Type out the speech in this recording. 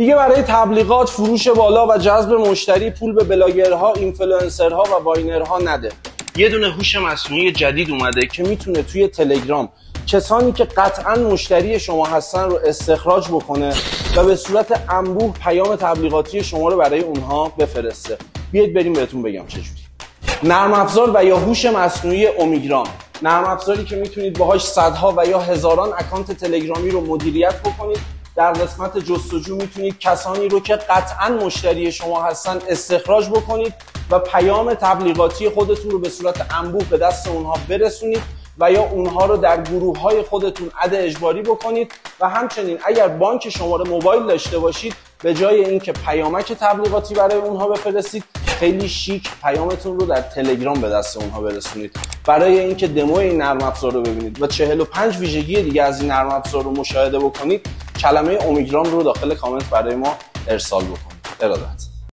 دیگه برای تبلیغات، فروش بالا و جذب مشتری پول به بلاگرها، اینفلوئنسرها و واینرها نده. یه دونه هوش مصنوعی جدید اومده که میتونه توی تلگرام کسانی که قطعاً مشتری شما هستن رو استخراج بکنه و به صورت انبوه پیام تبلیغاتی شما رو برای اونها بفرسته. بیاید بریم بهتون بگم چجوری. نرم افزار و یا هوش مصنوعی اومیگرام، نرم افزاری که میتونید باهاش صدها و یا هزاران اکانت تلگرامی رو مدیریت بکنید. در قسمت جستجو میتونید کسانی رو که قطعاً مشتری شما هستن استخراج بکنید و پیام تبلیغاتی خودتون رو به صورت انبوه به دست اونها برسونید و یا اونها رو در گروه‌های خودتون اد اجباری بکنید. و همچنین اگر بانک شماره موبایل داشته باشید، به جای اینکه پیامک تبلیغاتی برای اونها بفرستید، خیلی شیک پیامتون رو در تلگرام به دست اونها برسونید. برای اینکه دمو این نرم افزار رو ببینید و 45 ویژگی دیگه از این نرم افزار رو مشاهده بکنید، کلمه اومیگرام رو داخل کامنت برای ما ارسال بکنید. ارادت.